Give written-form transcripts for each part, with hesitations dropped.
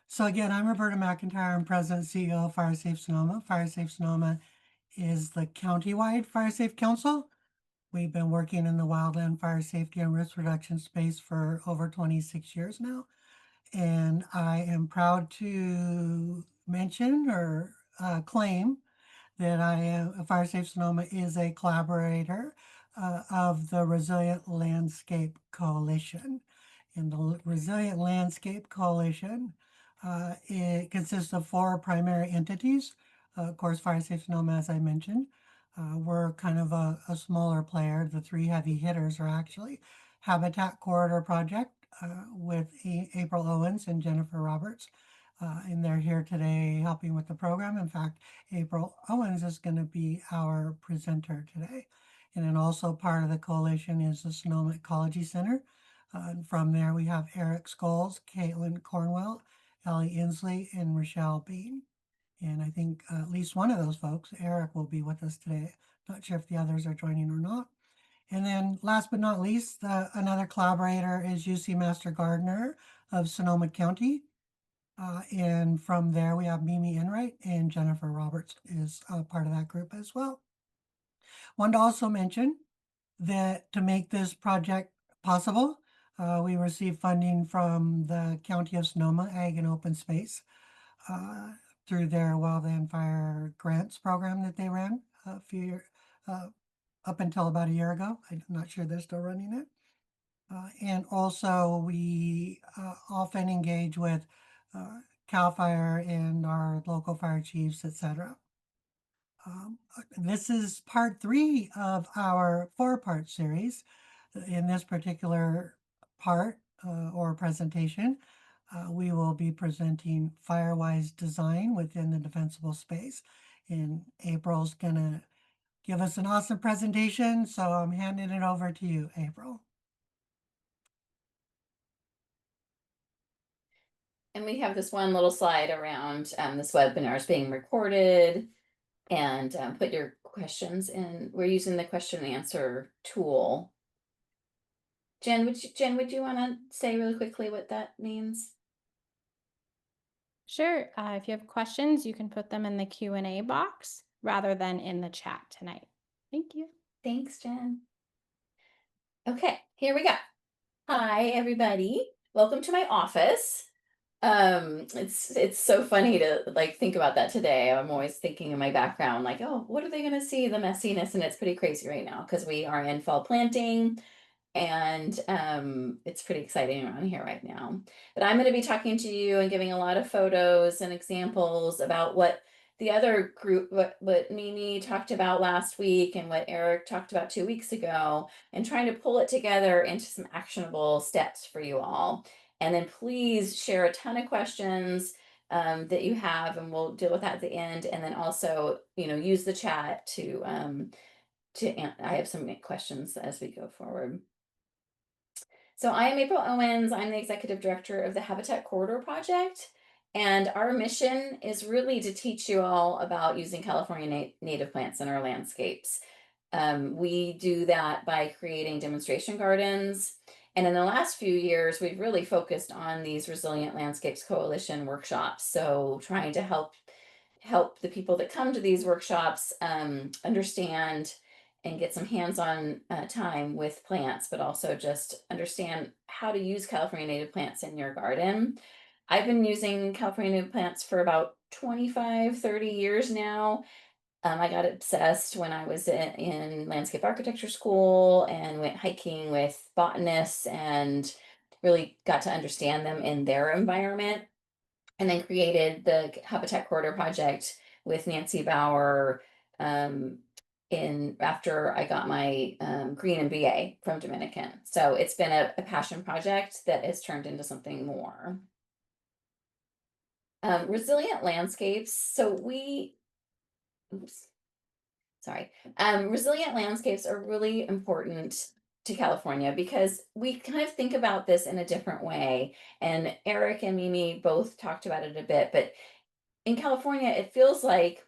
So again, I'm Roberta McIntyre. I'm President and CEO of Fire Safe Sonoma. Fire Safe Sonoma is the county-wide Fire Safe Council. We've been working in the wildland fire safety and risk reduction space for over 26 years now. And I am proud to mention or claim that I am, Fire Safe Sonoma is a collaborator of the Resilient Landscape Coalition. And the Resilient Landscape Coalition, it consists of four primary entities. Of course, Fire Safe Sonoma, as I mentioned, we're kind of a smaller player. The three heavy hitters are actually Habitat Corridor Project with April Owens and Jennifer Roberts. And they're here today helping with the program. In fact, April Owens is going to be our presenter today. And then also part of the coalition is the Sonoma Ecology Center. And from there, we have Eric Scholes, Caitlin Cornwell, Ellie Inslee, and Rochelle Bean. And I think at least one of those folks, Eric, will be with us today. Not sure if the others are joining or not. And then last but not least, another collaborator is UC Master Gardener of Sonoma County. And from there, we have Mimi Enright and Jennifer Roberts is part of that group as well. Wanted to also mention that to make this project possible, we received funding from the County of Sonoma Ag and Open Space through their Wildland Fire Grants program that they ran a few years, up until about a year ago. I'm not sure they're still running it. And also we often engage with CAL FIRE and our local fire chiefs, etc. This is part 3 of our 4-part series. In this particular part or presentation, we will be presenting Firewise design within the defensible space. And April's gonna give us an awesome presentation, so I'm handing it over to you, April. And we have this one little slide around this webinar is being recorded, and put your questions in. We're using the question and answer tool. Jen, would you want to say really quickly what that means? Sure. If you have questions, you can put them in the Q&A box rather than in the chat tonight. Thank you. Thanks, Jen. Okay, here we go. Hi, everybody. Welcome to my office. It's so funny to like think about that today. I'm always thinking in my background, like, oh, what are they gonna see? The messiness, and it's pretty crazy right now because we are in fall planting, and it's pretty exciting around here right now. But I'm going to be talking to you and giving a lot of photos and examples about what the other group, what Mimi talked about last week and what Eric talked about 2 weeks ago, and trying to pull it together into some actionable steps for you all. And then please share a ton of questions that you have, and we'll deal with that at the end. And then also, use the chat to I have some questions as we go forward. So I am April Owens. I'm the executive director of the Habitat Corridor Project. And our mission is really to teach you all about using California native plants in our landscapes. We do that by creating demonstration gardens. And in the last few years, we've really focused on these Resilient Landscapes Coalition workshops. So trying to help the people that come to these workshops understand and get some hands-on time with plants, but also just understand how to use California native plants in your garden. I've been using California native plants for about 25, 30 years now. I got obsessed when I was in landscape architecture school and went hiking with botanists and really got to understand them in their environment, and then created the Habitat Corridor Project with Nancy Bauer in after I got my green MBA from Dominican. So it's been a passion project that has turned into something more. Resilient landscapes. So resilient landscapes are really important to California because we kind of think about this in a different way. And Eric and Mimi both talked about it a bit, but in California, it feels like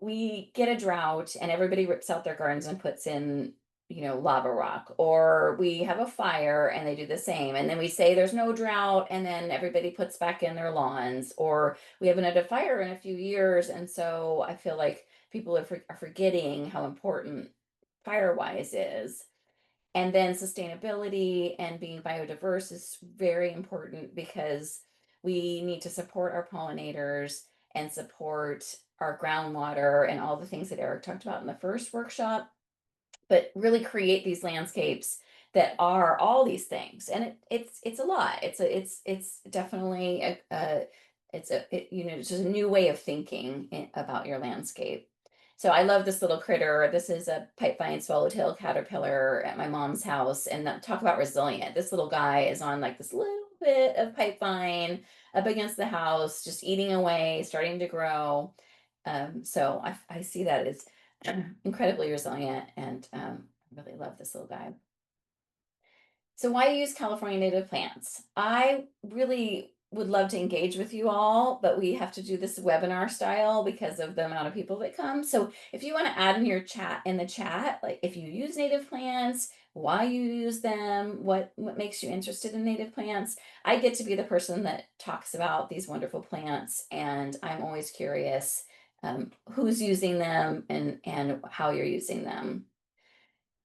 we get a drought and everybody rips out their gardens and puts in, lava rock, or we have a fire and they do the same. And then we say there's no drought, and then everybody puts back in their lawns, or we haven't had a fire in a few years. And so I feel like people are forgetting how important Firewise is. And then sustainability and being biodiverse is very important because we need to support our pollinators and support our groundwater and all the things that Eric talked about in the first workshop, but really create these landscapes that are all these things. And it's a lot. It's definitely it's just a new way of thinking about your landscape. So I love this little critter. This is a pipevine swallowtail caterpillar at my mom's house. And talk about resilient. This little guy is on like this little bit of pipevine up against the house, just eating away, starting to grow. So I see that as incredibly resilient, and I really love this little guy. So why use California native plants? I really would love to engage with you all, but we have to do this webinar style because of the amount of people that come. So if you want to add in your chat, like if you use native plants, why you use them, what makes you interested in native plants. I get to be the person that talks about these wonderful plants, and I'm always curious who's using them and how you're using them.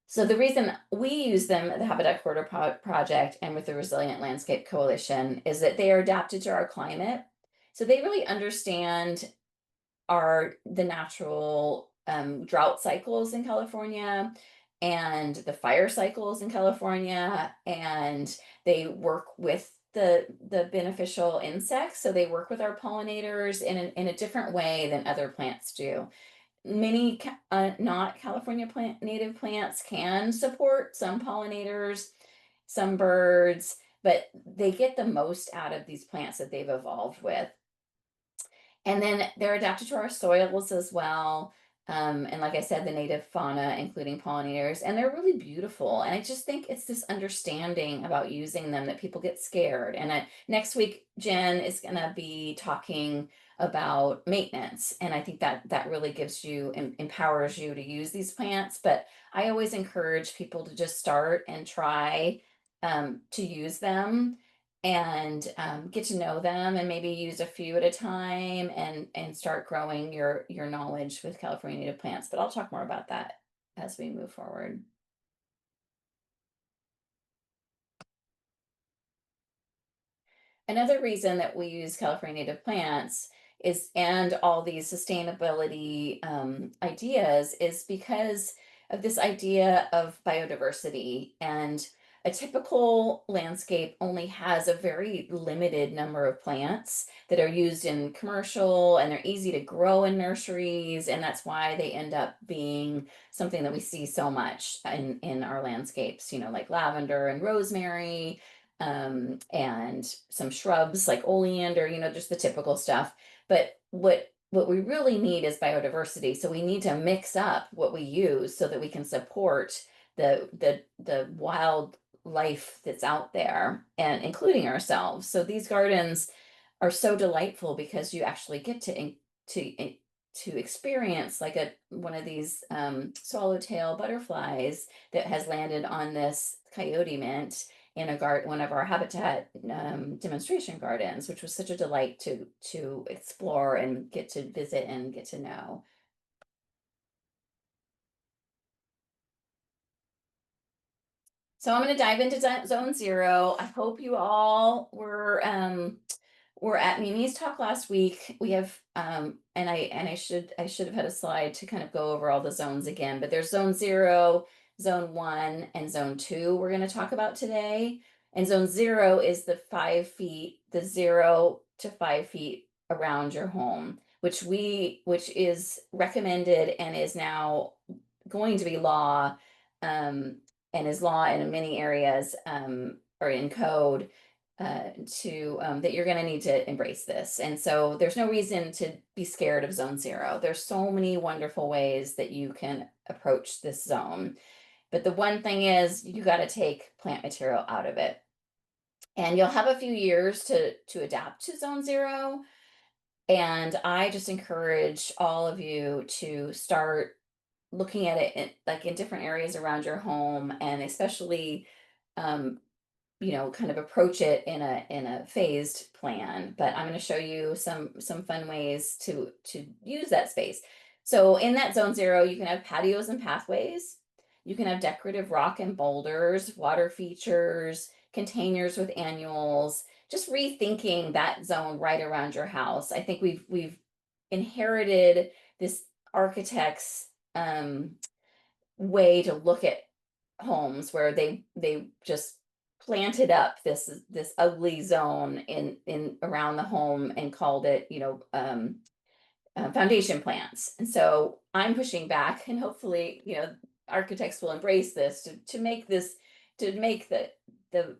So the reason we use them at the Habitat Corridor Project and with the Resilient Landscape Coalition is that they are adapted to our climate. So they really understand the natural drought cycles in California and the fire cycles in California, and they work with the beneficial insects. So they work with our pollinators in a different way than other plants do. Many not California native plants can support some pollinators, some birds, but they get the most out of these plants that they've evolved with. And then they're adapted to our soils as well. And like I said, the native fauna, including pollinators, and they're really beautiful. And I just think it's this understanding about using them that people get scared. And next week, Jen is going to be talking about maintenance. And I think that really gives you, empowers you to use these plants. But I always encourage people to just start and try to use them and get to know them, and maybe use a few at a time, and start growing your knowledge with California native plants. But I'll talk more about that as we move forward. Another reason that we use California native plants and all these sustainability ideas is because of this idea of biodiversity. And a typical landscape only has a very limited number of plants that are used in commercial, and they're easy to grow in nurseries. And that's why they end up being something that we see so much in our landscapes, like lavender and rosemary, and some shrubs like oleander, just the typical stuff. But what we really need is biodiversity. So we need to mix up what we use so that we can support the wild life that's out there, and including ourselves. So these gardens are so delightful because you actually get to experience like one of these swallowtail butterflies that has landed on this coyote mint in one of our habitat demonstration gardens, which was such a delight to explore and get to visit and get to know. So I'm going to dive into Zone 0. I hope you all were at Mimi's talk last week. We have and I should have had a slide to kind of go over all the zones again, but there's Zone 0, Zone 1, and Zone 2 we're going to talk about today. And Zone 0 is the 5 feet, the 0 to 5 feet around your home, which is recommended and is now going to be law, and is law in many areas, or in code, that you're going to need to embrace this. And so there's no reason to be scared of Zone 0. There's so many wonderful ways that you can approach this zone. But the one thing is you got to take plant material out of it. And you'll have a few years to adapt to Zone 0. And I just encourage all of you to start looking at it in different areas around your home, and especially kind of approach it in a phased plan. But I'm going to show you some fun ways to use that space. So in that zone 0, you can have patios and pathways. You can have decorative rock and boulders, water features, containers with annuals, just rethinking that zone right around your house. I think we've inherited this architect's way to look at homes where they just planted up this ugly zone in around the home and called it foundation plants. And so I'm pushing back, and hopefully architects will embrace this to make the the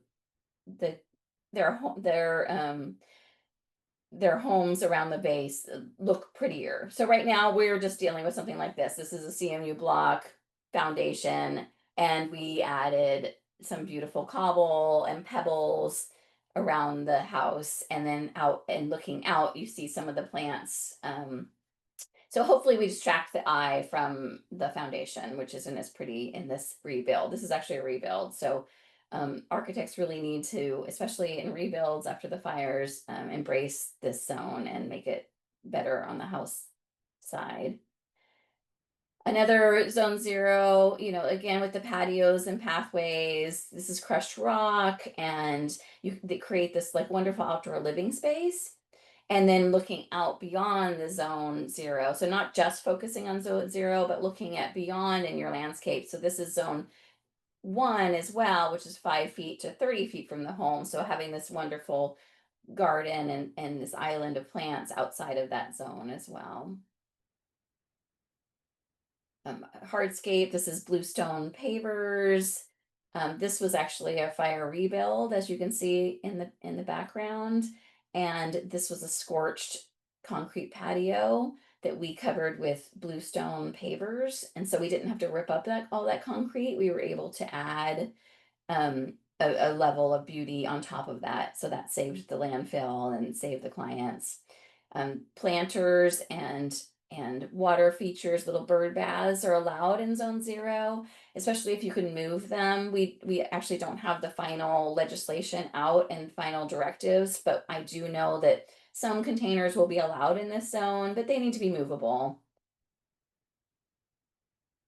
their homes around the base look prettier. So right now we're just dealing with something like this. This is a CMU block foundation, and we added some beautiful cobble and pebbles around the house, and then out and looking out, you see some of the plants. So hopefully we distract the eye from the foundation, which isn't as pretty in this rebuild. This is actually a rebuild. So architects really need to, especially in rebuilds after the fires, embrace this zone and make it better on the house side. Another zone 0, again with the patios and pathways, this is crushed rock, and they create this like wonderful outdoor living space. And then looking out beyond the zone 0. So not just focusing on zone 0, but looking at beyond in your landscape. So this is zone 1 as well, which is 5 feet to 30 feet from the home. So having this wonderful garden and this island of plants outside of that zone as well. Hardscape, this is bluestone pavers. This was actually a fire rebuild, as you can see in the background. And this was a scorched concrete patio that we covered with bluestone pavers. And so we didn't have to rip up all that concrete. We were able to add a level of beauty on top of that. So that saved the landfill and saved the clients. Planters and water features, little bird baths are allowed in zone 0, especially if you can move them. We actually don't have the final legislation out and final directives, but I do know that some containers will be allowed in this zone, but they need to be movable.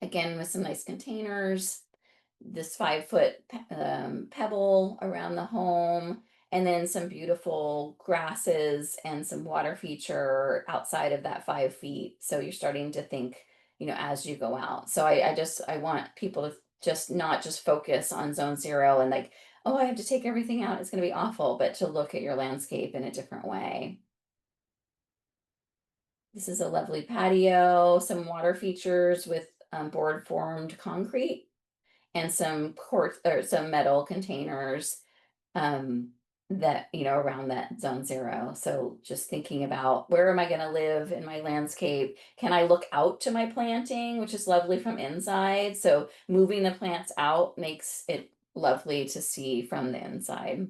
Again, with some nice containers, this 5-foot pebble around the home, and then some beautiful grasses and some water feature outside of that 5 feet. So you're starting to think, as you go out. So I want people to just not just focus on zone 0 and like, oh, I have to take everything out, it's going to be awful, but to look at your landscape in a different way. This is a lovely patio, some water features with board formed concrete, and some quartz or some metal containers that around that zone 0. So just thinking about, where am I going to live in my landscape? Can I look out to my planting, which is lovely from inside? So moving the plants out makes it lovely to see from the inside.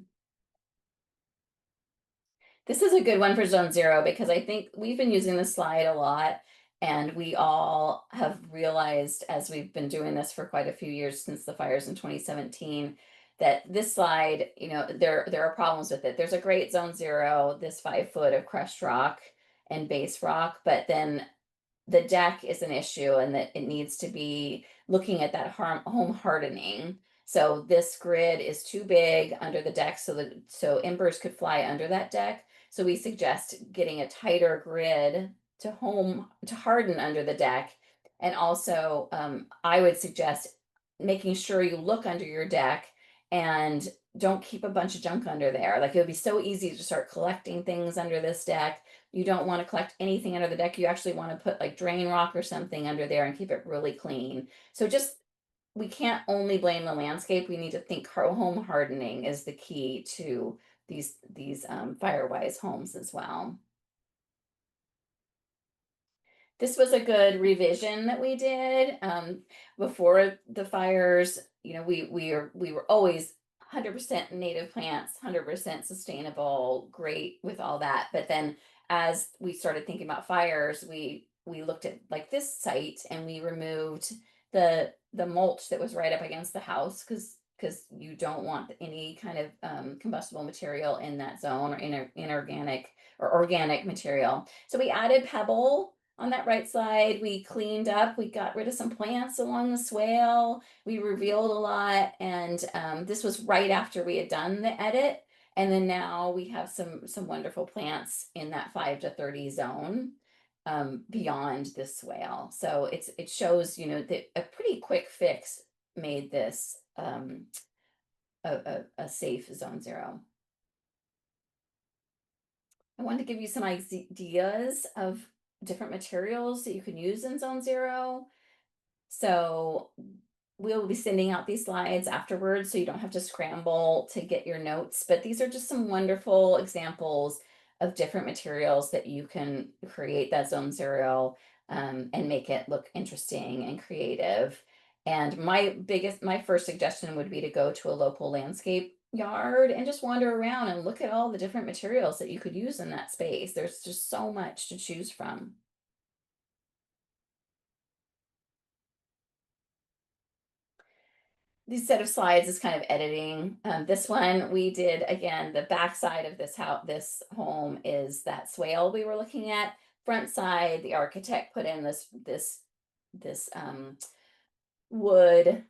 This is a good one for zone 0 because I think we've been using this slide a lot, and we all have realized, as we've been doing this for quite a few years since the fires in 2017, that this slide, there are problems with it. There's a great zone 0, this 5 foot of crushed rock and base rock, but then the deck is an issue, and that it needs to be looking at that home hardening. So this grid is too big under the deck, so embers could fly under that deck. So we suggest getting a tighter grid to harden under the deck. And also, I would suggest making sure you look under your deck and don't keep a bunch of junk under there. Like, it would be so easy to start collecting things under this deck. You don't want to collect anything under the deck. You actually want to put like drain rock or something under there and keep it really clean. So we can't only blame the landscape. We need to think home hardening is the key to these Firewise homes as well. This was a good revision that we did before the fires. We were always 100% native plants, 100% sustainable, great with all that. But then as we started thinking about fires, we we looked at like this site and we removed the mulch that was right up against the house because you don't want any kind of combustible material in that zone or inorganic or organic material. So we added pebble on that right side. We cleaned up, we got rid of some plants along the swale. We revealed a lot, and this was right after we had done the edit. And then now we have some wonderful plants in that 5 to 30 zone beyond this swale. So it shows, you know, that a pretty quick fix made this a safe zone 0. I wanted to give you some ideas of different materials that you can use in zone 0. So we'll be sending out these slides afterwards so you don't have to scramble to get your notes, but these are just some wonderful examples of different materials that you can create that zone 0 and make it look interesting and creative. And my first suggestion would be to go to a local landscape yard and just wander around and look at all the different materials that you could use in that space. There's just so much to choose from. This set of slides is kind of editing. This one we did again, the back side of this house, this home is that swale we were looking at. Front side, the architect put in this wood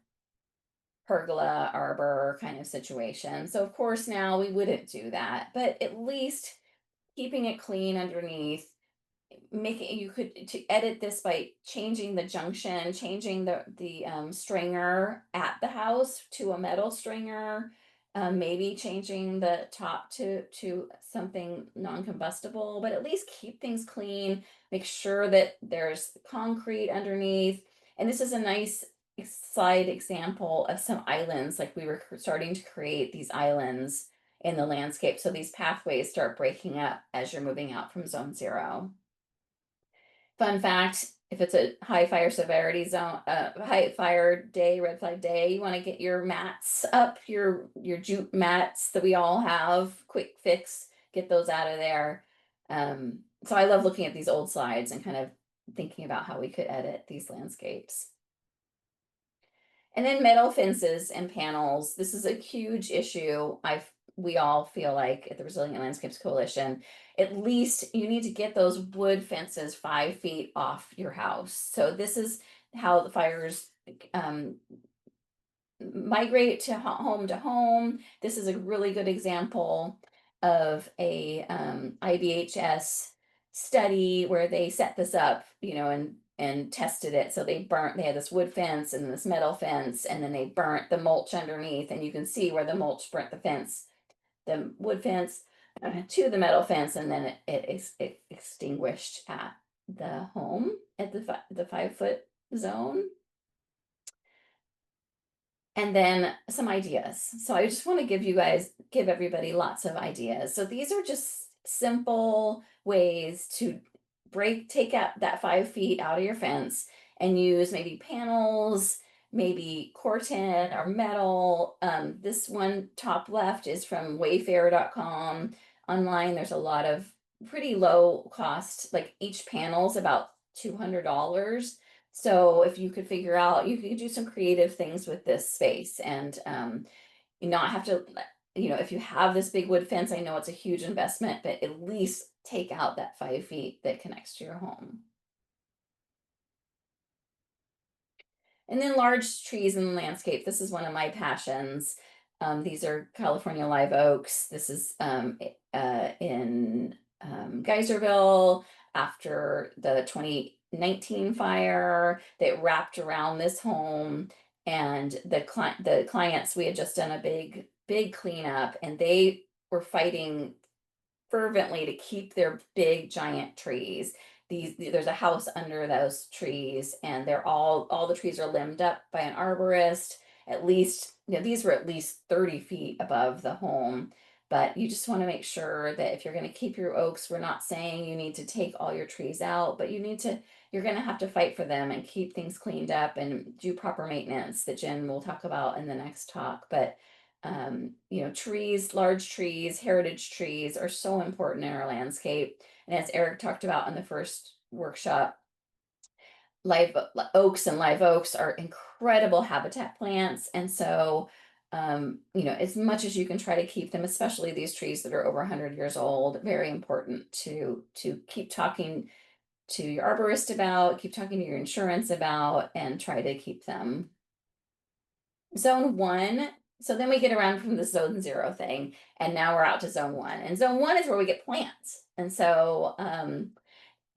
pergola arbor kind of situation. So of course now we wouldn't do that, but at least keeping it clean underneath, making you could to edit this by changing the junction, changing the stringer at the house to a metal stringer, maybe changing the top to something non-combustible, but at least keep things clean, make sure that there's concrete underneath. And this is a nice slide example of some islands, like we were starting to create these islands in the landscape. So these pathways start breaking up as you're moving out from zone 0. Fun fact, if it's a high fire severity zone, high fire day, red flag day, you want to get your mats up, your jute mats that we all have, quick fix, get those out of there. So I love looking at these old slides and kind of thinking about how we could edit these landscapes. And then metal fences and panels. This is a huge issue. We all feel like at the Resilient Landscapes Coalition, at least you need to get those wood fences 5 feet off your house. So this is how the fires migrate to home. This is a really good example of a IBHS study where they set this up, you know, and tested it. So they had this wood fence and this metal fence, and then they burnt the mulch underneath, and you can see where the mulch burnt the fence, the wood fence to the metal fence, and then it extinguished at the home at the 5 foot zone. And then some ideas. So I just want to give everybody lots of ideas. So these are just simple ways to take out that 5 feet out of your fence and use maybe panels, maybe corten or metal. This one top left is from wayfair.com. Online, there's a lot of pretty low cost, like each panel's about $200. So if you could figure out, you could do some creative things with this space and you not have to, you know, if you have this big wood fence, I know it's a huge investment, but at least take out that 5 feet that connects to your home. And then large trees in the landscape. This is one of my passions. These are California live oaks. This is in Geyserville after the 2019 fire that wrapped around this home. And the clients, we had just done a big cleanup, and they were fighting fervently to keep their big giant trees. There's a house under those trees, and they're all the trees are limbed up by an arborist. At least, you know, these were at least 30 feet above the home. But you just want to make sure that if you're going to keep your oaks, we're not saying you need to take all your trees out, but you're going to have to fight for them and keep things cleaned up and do proper maintenance that Jen will talk about in the next talk. But you know, trees, large trees, heritage trees are so important in our landscape. And as Eric talked about in the first workshop, oaks and live oaks are incredible habitat plants. And so, as much as you can try to keep them, especially these trees that are over 100 years old, very important to keep talking to your arborist about, keep talking to your insurance about, and try to keep them. Zone 1, so then we get around from the zone 0 thing, and now we're out to zone 1. And zone 1 is where we get plants. And so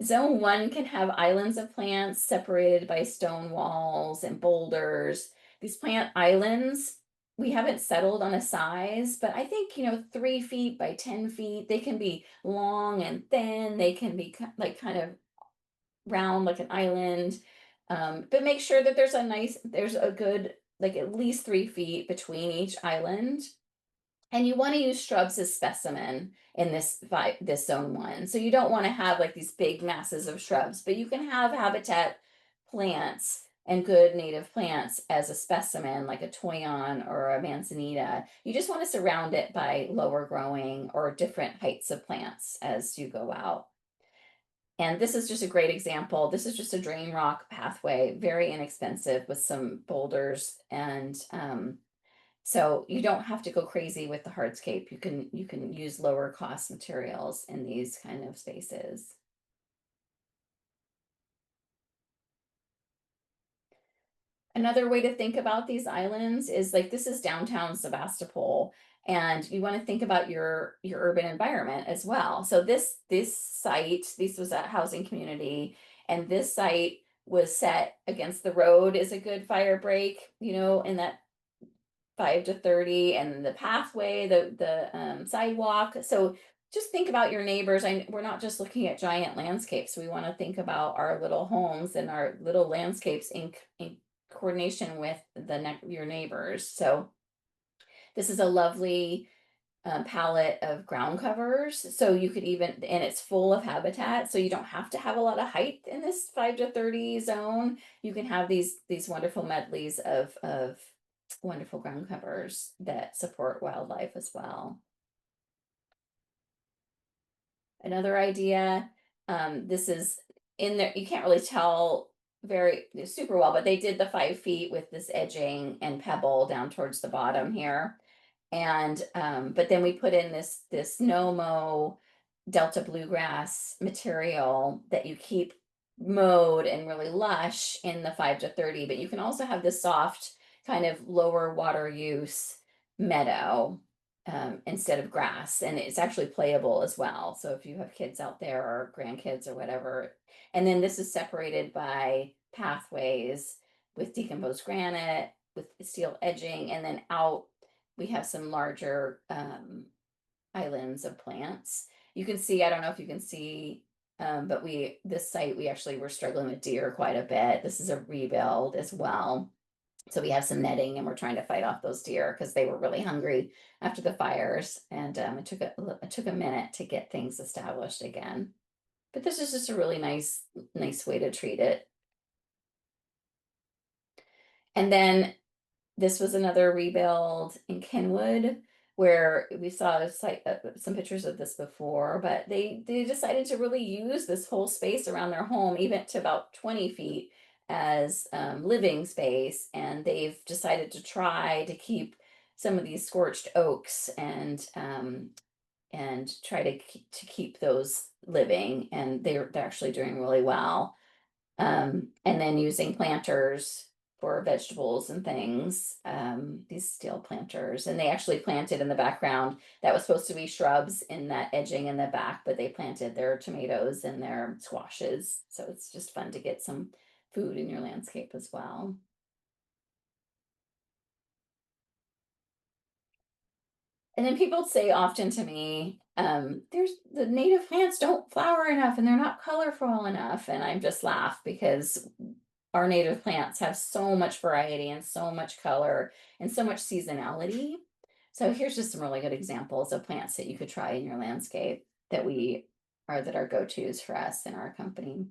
zone 1 can have islands of plants separated by stone walls and boulders. These plant islands, we haven't settled on a size, but I think, 3 feet by 10 feet, they can be long and thin. They can be like kind of round like an island. But make sure that there's a good, like at least 3 feet between each island. And you want to use shrubs as specimen in this zone 1. So you don't want to have like these big masses of shrubs, but you can have habitat plants and good native plants as a specimen, like a toyon or a manzanita. You just want to surround it by lower growing or different heights of plants as you go out. And this is just a great example. This is just a drain rock pathway, very inexpensive with some boulders. And so you don't have to go crazy with the hardscape. You can use lower cost materials in these kind of spaces. Another way to think about these islands is like, this is downtown Sebastopol, and you want to think about your urban environment as well. So this site, this was a housing community, and this site was set against the road is a good fire break, in that 5 to 30, and the pathway, the sidewalk. So just think about your neighbors. We're not just looking at giant landscapes. We want to think about our little homes and our little landscapes in coordination with your neighbors. So this is a lovely palette of ground covers. So you could and it's full of habitat. So you don't have to have a lot of height in this 5 to 30 zone. You can have these wonderful medleys of wonderful ground covers that support wildlife as well. Another idea, this is in there, you can't really tell very super well, but they did the 5 feet with this edging and pebble down towards the bottom here. And but then we put in this no-mow Delta bluegrass material that you keep mowed and really lush in the 5 to 30, but you can also have this soft kind of lower water use meadow instead of grass, and it's actually playable as well. So if you have kids out there or grandkids or whatever, and then this is separated by pathways with decomposed granite with steel edging, and then out we have some larger islands of plants. You can see, I don't know if you can see, but this site, we actually were struggling with deer quite a bit. This is a rebuild as well. So we have some netting, and we're trying to fight off those deer because they were really hungry after the fires. And it took a minute to get things established again. But this is just a really nice way to treat it. And then this was another rebuild in Kenwood, where we saw some pictures of this before, but they decided to really use this whole space around their home, even to about 20 feet, as living space. And they've decided to try to keep some of these scorched oaks and try to keep those living, and they're actually doing really well. And then using planters for vegetables and things, these steel planters, and they actually planted in the background. That was supposed to be shrubs in that edging in the back, but they planted their tomatoes and their squashes. So it's just fun to get some food in your landscape as well. And then people say often to me, there's the native plants don't flower enough and they're not colorful enough. And I just laugh because our native plants have so much variety and so much color and so much seasonality. So here's just some really good examples of plants that you could try in your landscape that are go-tos for us in our company.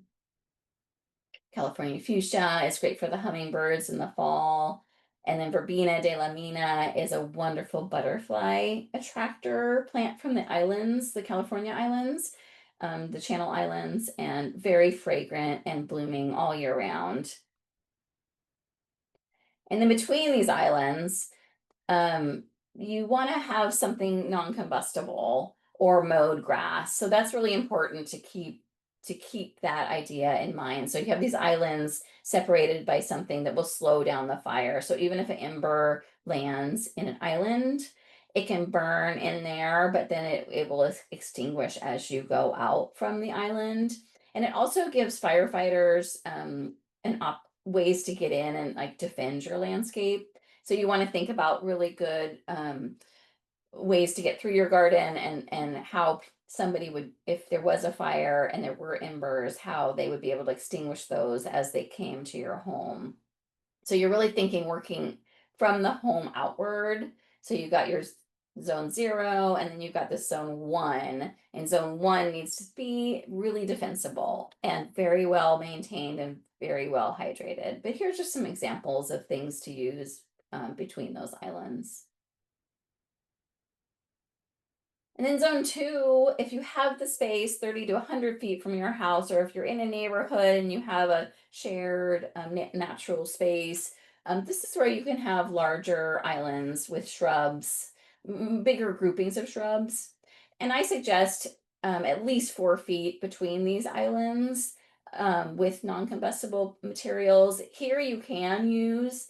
California fuchsia is great for the hummingbirds in the fall. And then Verbena de la Mina is a wonderful butterfly attractor plant from the islands, the California islands. the Channel Islands, and very fragrant and blooming all year round. And then between these islands, you want to have something non-combustible or mowed grass. So that's really important to keep that idea in mind. So you have these islands separated by something that will slow down the fire. So even if an ember lands in an island, it can burn in there, but then it will extinguish as you go out from the island. And it also gives firefighters ways to get in and like defend your landscape. So you want to think about really good ways to get through your garden, and how somebody would, if there was a fire and there were embers, how they would be able to extinguish those as they came to your home. So you're really thinking working from the home outward. So you got your zone 0, and then you've got this zone 1, and zone 1 needs to be really defensible and very well maintained and very well hydrated. But here's just some examples of things to use between those islands. And then zone 2, if you have the space 30 to 100 feet from your house, or if you're in a neighborhood and you have a shared natural space, this is where you can have larger islands with shrubs, bigger groupings of shrubs. And I suggest at least 4 feet between these islands with non-combustible materials. Here you can use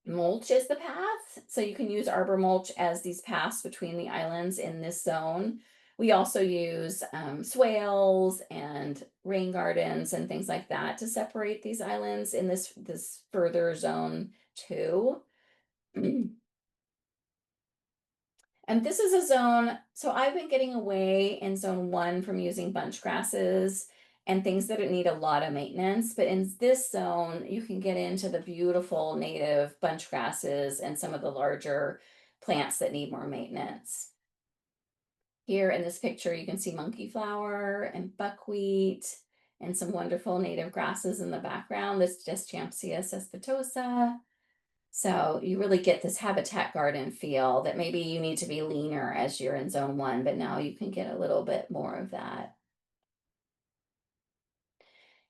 mulch as the path. So you can use arbor mulch as these paths between the islands in this zone. We also use swales and rain gardens and things like that to separate these islands in this further zone 2. And this is a zone, so I've been getting away in zone 1 from using bunch grasses and things that need a lot of maintenance. But in this zone, you can get into the beautiful native bunch grasses and some of the larger plants that need more maintenance. Here in this picture, you can see monkey flower and buckwheat and some wonderful native grasses in the background. This is just Champsia cespitosa. So you really get this habitat garden feel that maybe you need to be leaner as you're in zone 1, but now you can get a little bit more of that.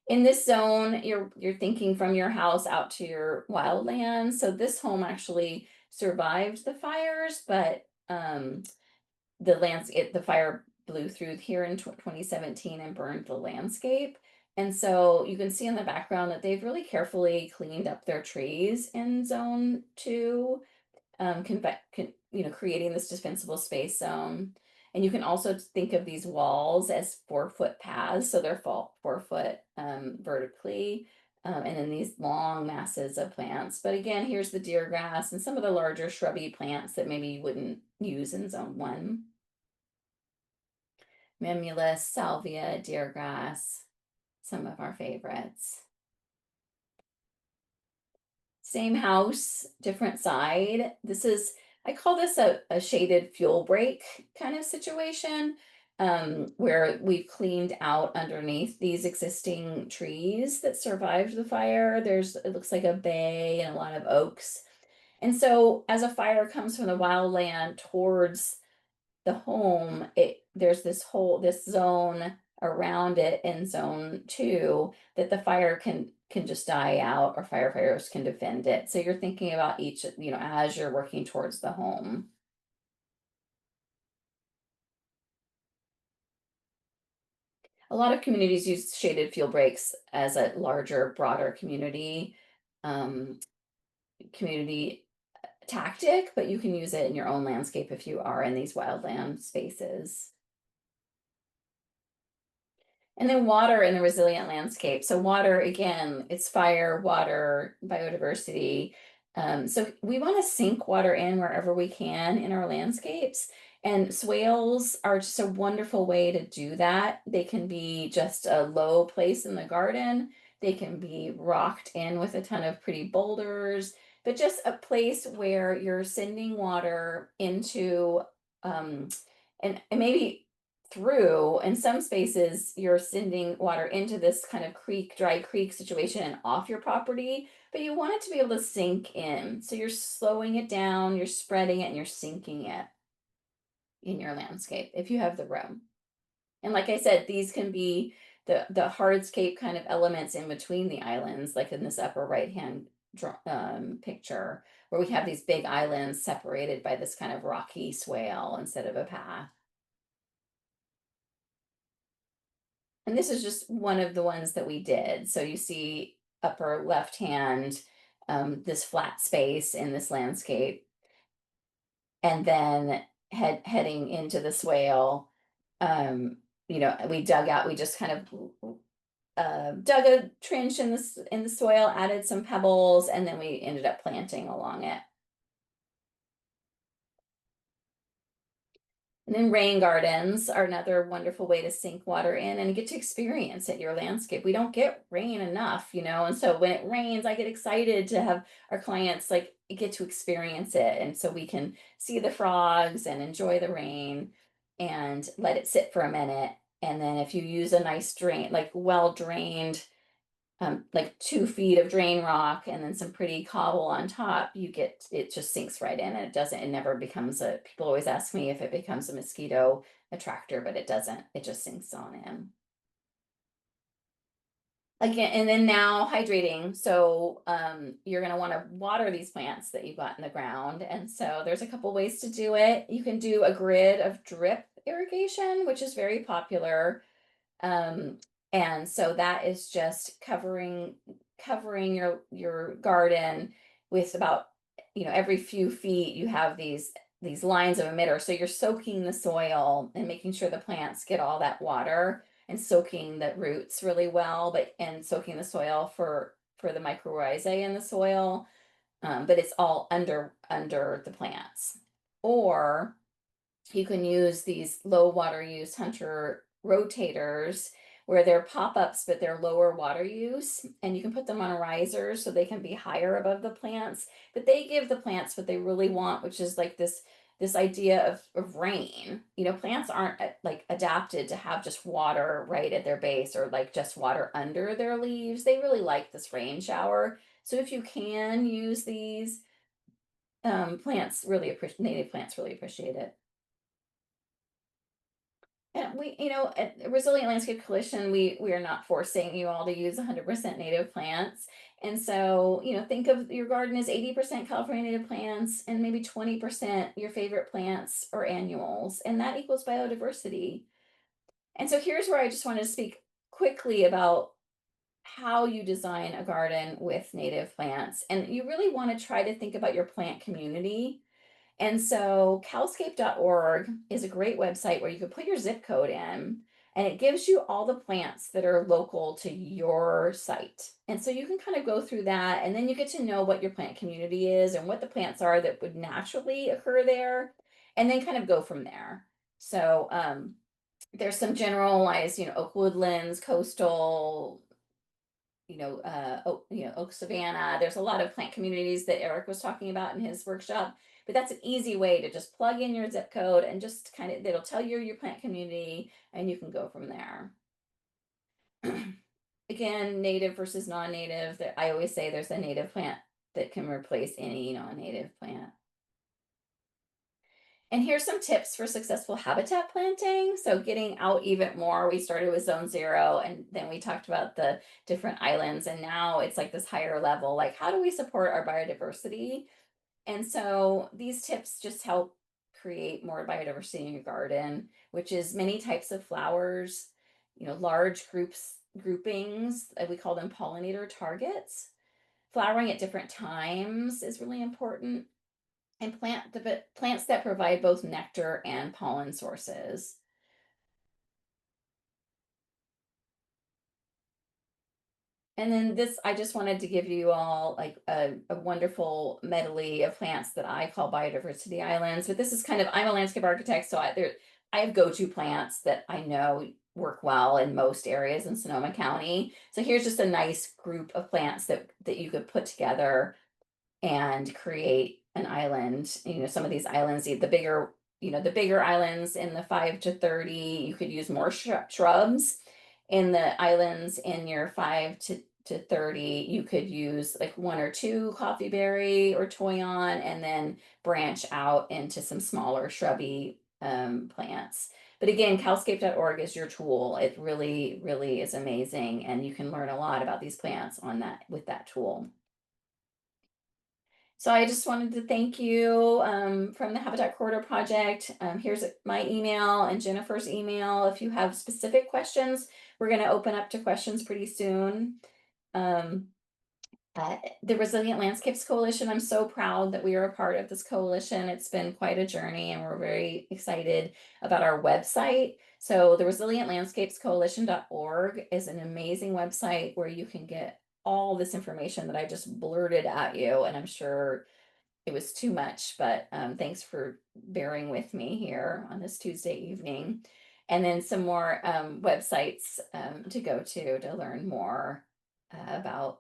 In this zone, you're thinking from your house out to your wildland. So this home actually survived the fires, but the fire blew through here in 2017 and burned the landscape. And so you can see in the background that they've really carefully cleaned up their trees in zone 2, creating this defensible space zone. And you can also think of these walls as 4-foot paths, so they're 4-foot vertically, and then these long masses of plants. But again, here's the deer grass and some of the larger shrubby plants that maybe you wouldn't use in zone 1. Mimulus, salvia, deer grass, some of our favorites. Same house, different side. I call this a shaded fuel break kind of situation, where we've cleaned out underneath these existing trees that survived the fire. It looks like a bay and a lot of oaks. And so as a fire comes from the wildland towards the home, there's this zone around it in zone 2 that the fire can just die out, or firefighters can defend it. So you're thinking about each, as you're working towards the home. A lot of communities use shaded fuel breaks as a larger, broader community tactic, but you can use it in your own landscape if you are in these wildland spaces. And then water in the resilient landscape. So water, again, it's fire, water, biodiversity. So we want to sink water in wherever we can in our landscapes. And swales are just a wonderful way to do that. They can be just a low place in the garden. They can be rocked in with a ton of pretty boulders, but just a place where you're sending water into, and maybe through, in some spaces, you're sending water into this kind of dry creek situation and off your property, but you want it to be able to sink in. So you're slowing it down, you're spreading it, and you're sinking it in your landscape if you have the room. And like I said, these can be the hardscape kind of elements in between the islands, like in this upper right hand picture, where we have these big islands separated by this kind of rocky swale instead of a path. And this is just one of the ones that we did. So you see upper left hand, this flat space in this landscape. And then heading into the swale, you know, we just kind of dug a trench in the soil, added some pebbles, and then we ended up planting along it. And then rain gardens are another wonderful way to sink water in and get to experience it, your landscape. We don't get rain enough, you know, and so when it rains, I get excited to have our clients like get to experience it. And so we can see the frogs and enjoy the rain and let it sit for a minute. And then if you use a nice drain, like well drained, like 2 feet of drain rock and then some pretty cobble on top, you get, it just sinks right in, and it never becomes people always ask me if it becomes a mosquito attractor, but it doesn't, it just sinks on in. Again, and then now hydrating. So you're going to want to water these plants that you've got in the ground. And so there's a couple ways to do it. You can do a grid of drip irrigation, which is very popular. And so that is just covering your garden with about, you know, every few feet you have these lines of emitter. So you're soaking the soil and making sure the plants get all that water and soaking the roots really well, and soaking the soil for the mycorrhizae in the soil. But it's all under the plants. Or you can use these low water use hunter rotators where they're pop-ups, but they're lower water use, and you can put them on risers so they can be higher above the plants, but they give the plants what they really want, which is like this idea of rain. You know, plants aren't like adapted to have just water right at their base or like just water under their leaves. They really like this rain shower. So if you can use these, native plants really appreciate it. And we, you know, at Resilient Landscape Coalition, we are not forcing you all to use 100% native plants. And so, you know, think of your garden as 80% California native plants and maybe 20% your favorite plants or annuals, and that equals biodiversity. And so here's where I just wanted to speak quickly about how you design a garden with native plants. And you really want to try to think about your plant community. And so calscape.org is a great website where you can put your zip code in, and it gives you all the plants that are local to your site. And so you can kind of go through that, and then you get to know what your plant community is and what the plants are that would naturally occur there, and then kind of go from there. So there's some generalized, you know, oak woodlands, coastal, oak savanna. There's a lot of plant communities that Eric was talking about in his workshop, but that's an easy way to just plug in your zip code and just kind of, it'll tell you your plant community and you can go from there. Again, native versus non-native. I always say there's a native plant that can replace any non-native plant. And here's some tips for successful habitat planting. So getting out even more, we started with zone 0, and then we talked about the different islands, and now it's like this higher level, like how do we support our biodiversity? And so these tips just help create more biodiversity in your garden, which is many types of flowers, you know, large groupings, we call them pollinator targets. Flowering at different times is really important, and plants that provide both nectar and pollen sources. And then this, I just wanted to give you all like a wonderful medley of plants that I call biodiversity islands. But this is kind of, I'm a landscape architect, so I have go-to plants that I know work well in most areas in Sonoma County. So here's just a nice group of plants that you could put together and create an island. You know, some of these islands, the bigger islands in the 5 to 30, you could use more shrubs. In the islands in your 5 to 30, you could use like 1 or 2 coffee berry or toyon, and then branch out into some smaller shrubby plants. But again, calscape.org is your tool. It really, really is amazing. And you can learn a lot about these plants on that with that tool. So I just wanted to thank you from the Habitat Corridor Project. Here's my email and Jennifer's email. If you have specific questions, we're going to open up to questions pretty soon. The Resilient Landscapes Coalition, I'm so proud that we are a part of this coalition. It's been quite a journey and we're very excited about our website. So the Resilient Landscapes Coalition.org is an amazing website where you can get all this information that I just blurted at you, and I'm sure it was too much, but thanks for bearing with me here on this Tuesday evening. And then some more websites to go to learn more about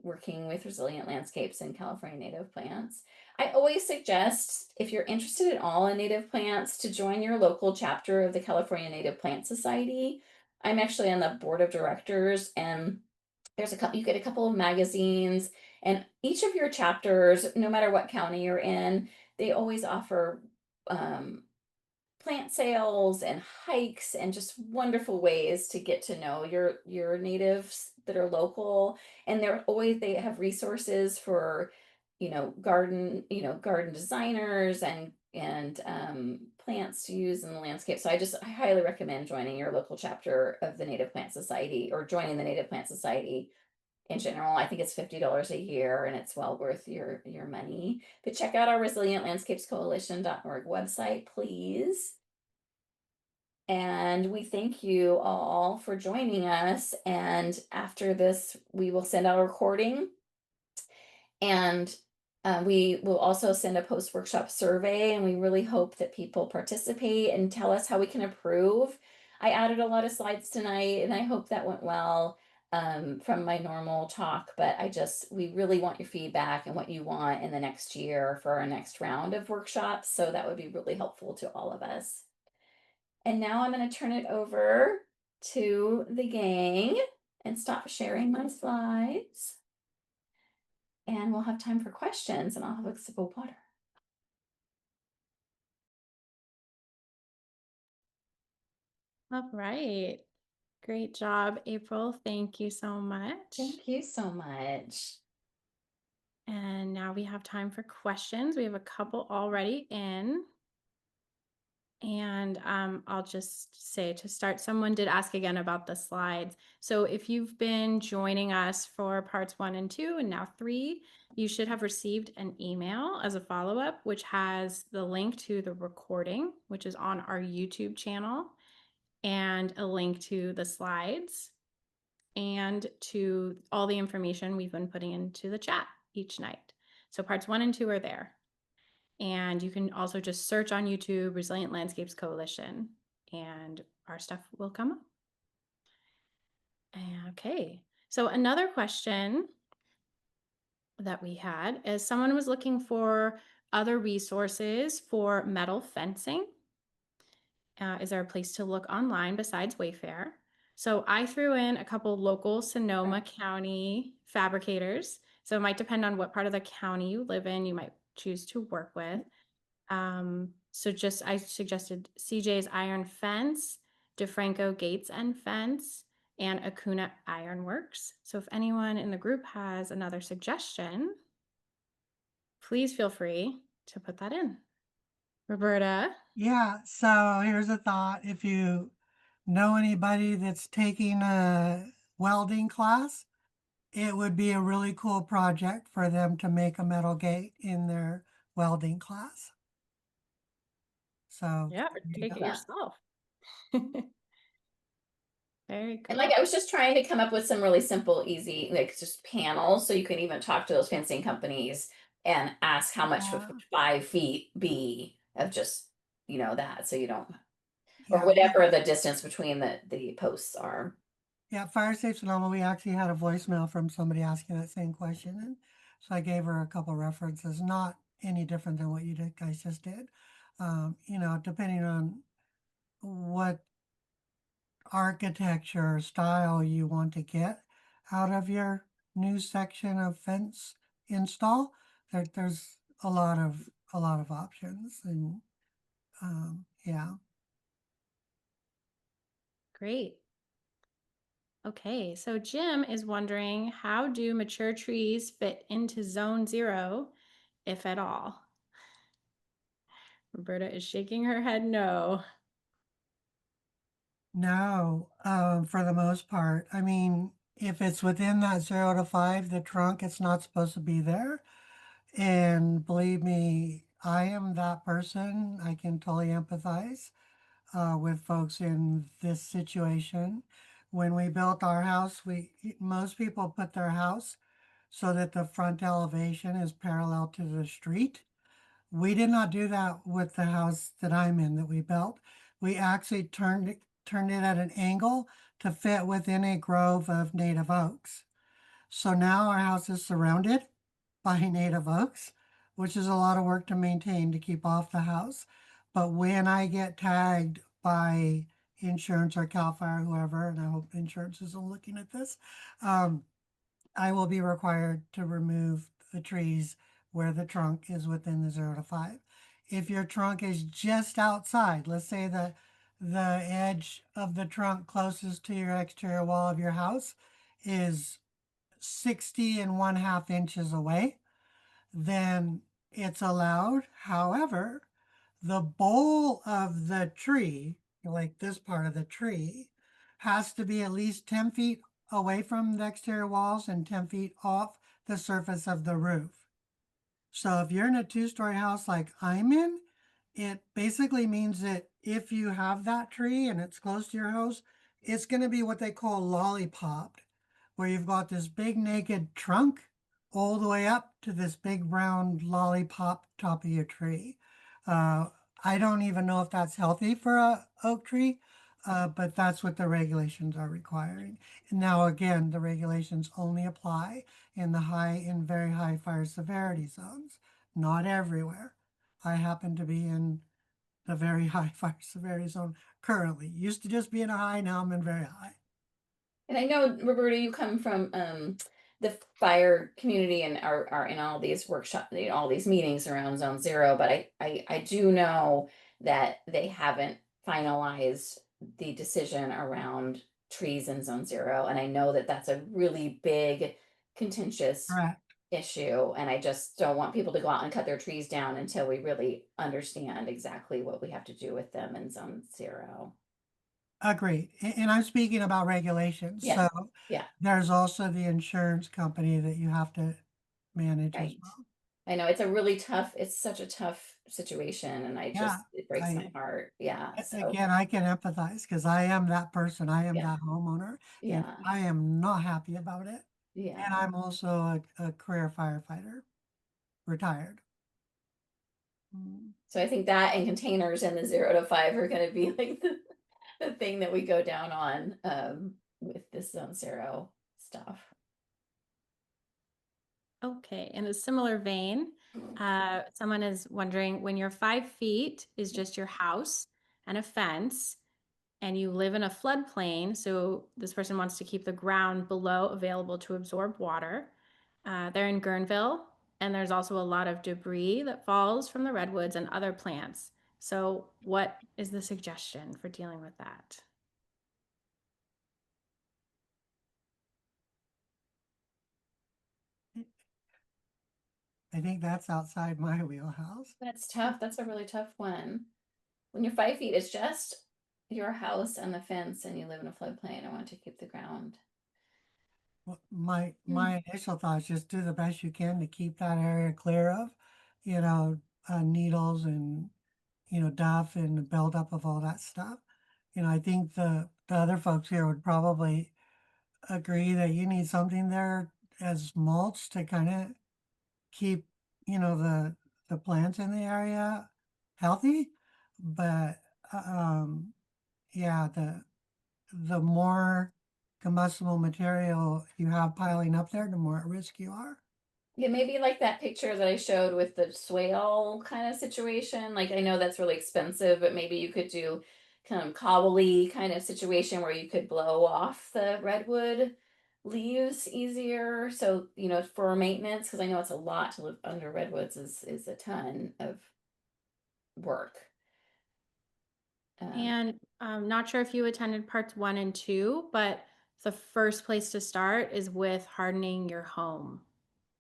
working with resilient landscapes and California native plants. I always suggest, if you're interested at all in native plants, to join your local chapter of the California Native Plant Society. I'm actually on the board of directors, and there's you get a couple of magazines, and each of your chapters, no matter what county you're in, they always offer plant sales and hikes and just wonderful ways to get to know your natives that are local. And they have resources for garden designers and plants to use in the landscape. So I highly recommend joining your local chapter of the Native Plant Society, or joining the Native Plant Society in general. I think it's $50 a year and it's well worth your money. But check out our resilientlandscapescoalition.org website, please. And we thank you all for joining us. And after this, we will send out a recording, and we will also send a post-workshop survey, and we really hope that people participate and tell us how we can improve. I added a lot of slides tonight, and I hope that went well from my normal talk, but we really want your feedback and what you want in the next year for our next round of workshops. So that would be really helpful to all of us. And now I'm going to turn it over to the gang and stop sharing my slides. And we'll have time for questions, and I'll have a sip of water. All right. Great job, April. Thank you so much. Thank you so much. And now we have time for questions. We have a couple already in. And I'll just say to start, someone did ask again about the slides. So if you've been joining us for parts 1 and 2 and now 3, you should have received an email as a follow-up, which has the link to the recording, which is on our YouTube channel, and a link to the slides and to all the information we've been putting into the chat each night. So parts 1 and 2 are there. And you can also just search on YouTube, Resilient Landscapes Coalition, and our stuff will come up. Okay, so another question that we had is someone was looking for other resources for metal fencing. Is there a place to look online besides Wayfair? So I threw in a couple local Sonoma County fabricators. So it might depend on what part of the county you live in, you might choose to work with. I suggested CJ's Iron Fence, DeFranco Gates and Fence, and Acuna Ironworks. So if anyone in the group has another suggestion, please feel free to put that in. Roberta? Yeah, so here's a thought. If you know anybody that's taking a welding class, it would be a really cool project for them to make a metal gate in their welding class. So Yeah, or take it yourself. Very cool. And I was just trying to come up with some really simple, easy, just panels, so you can even talk to those fencing companies and ask how much would 5 feet be of just that, so you don't, or whatever the distance between the posts are. Yeah, Fire Safe Sonoma, we actually had a voicemail from somebody asking that same question, and so I gave her a couple references, not any different than what you guys just did. Depending on what architecture style you want to get out of your new section of fence install, there's a lot of options, and yeah. Great. Okay, so Jim is wondering, how do mature trees fit into zone 0, if at all? Roberta is shaking her head no. No, for the most part. I mean, if it's within that 0 to 5, the trunk, it's not supposed to be there. And believe me, I am that person. I can totally empathize with folks in this situation. When we built our house, most people put their house so that the front elevation is parallel to the street. We did not do that with the house that I'm in that we built. We actually turned it at an angle to fit within a grove of native oaks. So now our house is surrounded by native oaks, which is a lot of work to maintain to keep off the house. But when I get tagged by insurance or CAL FIRE, whoever, and I hope insurance isn't looking at this, I will be required to remove the trees where the trunk is within the 0 to 5. If your trunk is just outside, let's say the edge of the trunk closest to your exterior wall of your house is 60 1/2 inches away, then it's allowed. However, the bole of the tree, like this part of the tree, has to be at least 10 feet away from the exterior walls and 10 feet off the surface of the roof. So if you're in a 2-story house like I'm in, it basically means that if you have that tree and it's close to your house, it's going to be what they call lollipopped, where you've got this big naked trunk all the way up to this big round lollipop top of your tree. Uh, I don't even know if that's healthy for a oak tree, but that's what the regulations are requiring. Now, again, the regulations only apply in the high and very high fire severity zones, not everywhere. I happen to be in the very high fire severity zone currently. Used to just be in a high, now I'm in very high. And I know, Roberta, you come from the fire community and are in all these workshops, all these meetings around zone 0, but I do know that they haven't finalized the decision around trees in zone 0. And I know that that's a really big contentious Correct. issue. And I just don't want people to go out and cut their trees down until we really understand exactly what we have to do with them in zone 0. Agreed. And I'm speaking about regulations. Yes. So Yeah. there's also the insurance company that you have to manage as Right. well. I know it's such a tough situation, and Yeah. it breaks my I heart. Yeah. So, Again, I can empathize because I am that person. I am yeah, that homeowner, and yeah, I am not happy about it. And yeah. I'm also a career firefighter, retired. Mm. So I think that and containers in the 0 to 5 are going to be like the thing that we go down on with this zone 0 stuff. Okay, in a similar vein, someone is wondering, when your 5 feet is just your house and a fence, and you live in a floodplain, so this person wants to keep the ground below available to absorb water. They're in Guerneville, and there's also a lot of debris that falls from the redwoods and other plants. So what is the suggestion for dealing with that? I think that's outside my wheelhouse. That's tough. That's a really tough one. When you're 5 feet, it's just your house and the fence, and you live in a floodplain. I want to keep the ground. Well, my initial thought is just do the best you can to keep that area clear of, you know, needles and duff and the buildup of all that stuff. I think the other folks here would probably agree that you need something there as mulch to kind of keep, the plants in the area healthy. But yeah, the more combustible material you have piling up there, the more at risk you are. Yeah, maybe like that picture that I showed with the swale kind of situation. Like I know that's really expensive, but maybe you could do kind of cobbly kind of situation where you could blow off the redwood leaves easier. So, for maintenance, because I know it's a lot to live under redwoods is a ton of work. Um, And Not sure if you attended parts 1 and 2, but the first place to start is with hardening your home.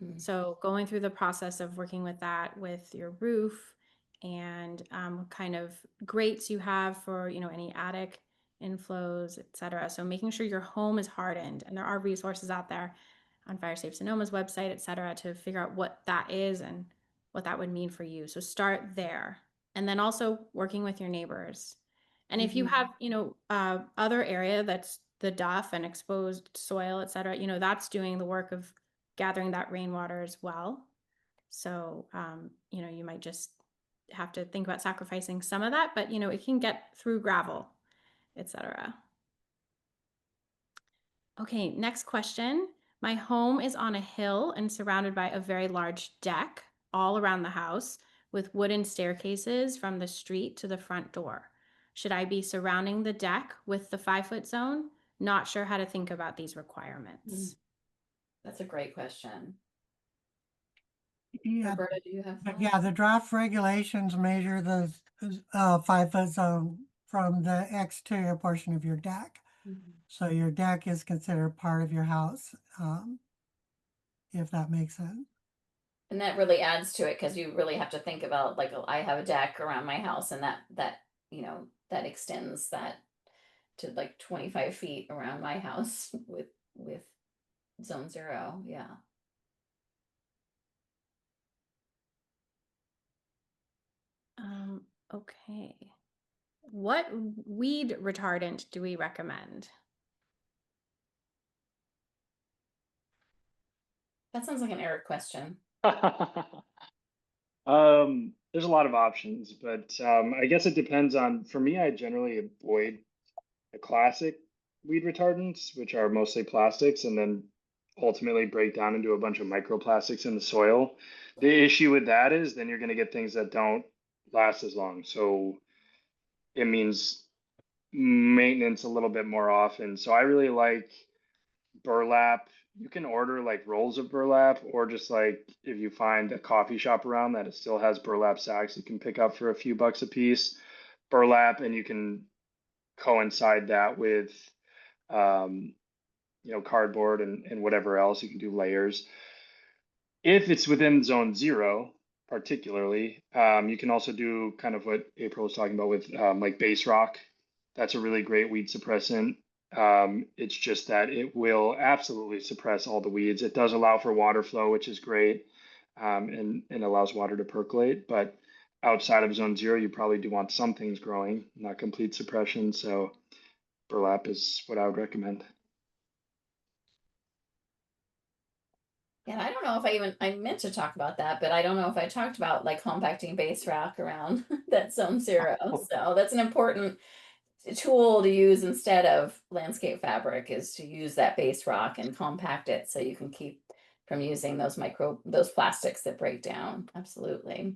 Mm. So going through the process of working with that with your roof and what kind of grates you have for, any attic inflows, etc. So making sure your home is hardened, and there are resources out there on Fire Safe Sonoma's website, etc., to figure out what that is and what that would mean for you. So start there, and then also working with your neighbors. And if you have, other area that's the duff and exposed soil, etc., that's doing the work of gathering that rainwater as well. So, you might just have to think about sacrificing some of that, but it can get through gravel, etc. Okay, next question. My home is on a hill and surrounded by a very large deck all around the house with wooden staircases from the street to the front door. Should I be surrounding the deck with the 5-foot zone? Not sure how to think about these requirements. That's a great question. Yeah, Roberta, do you have but thoughts? yeah, the draft regulations measure the 5-foot zone from the exterior portion of your deck. Mhm. So your deck is considered part of your house, if that makes sense. And that really adds to it because you really have to think about, like, I have a deck around my house, and that that extends that to like 25 feet around my house with zone 0. Yeah. Okay. What weed retardant do we recommend? That sounds like an Eric question. There's a lot of options, but I guess it depends on. For me, I generally avoid the classic weed retardants, which are mostly plastics, and then ultimately break down into a bunch of microplastics in the soil. The issue with that is then you're going to get things that don't last as long. So it means maintenance a little bit more often. So I really like burlap. You can order like rolls of burlap, or just like if you find a coffee shop around that it still has burlap sacks, you can pick up for a few bucks a piece. Burlap, and you can coincide that with um, cardboard and whatever else. You can do layers. If it's within zone 0, particularly, you can also do kind of what April was talking about with like base rock. That's a really great weed suppressant. It's just that it will absolutely suppress all the weeds. It does allow for water flow, which is great, and allows water to percolate. But outside of zone 0, you probably do want some things growing, not complete suppression. So burlap is what I would recommend. And I don't know if I meant to talk about that, but I don't know if I talked about like compacting base rock around that zone 0. So that's an important tool to use instead of landscape fabric, is to use that base rock and compact it so you can keep from using those plastics that break down. Absolutely.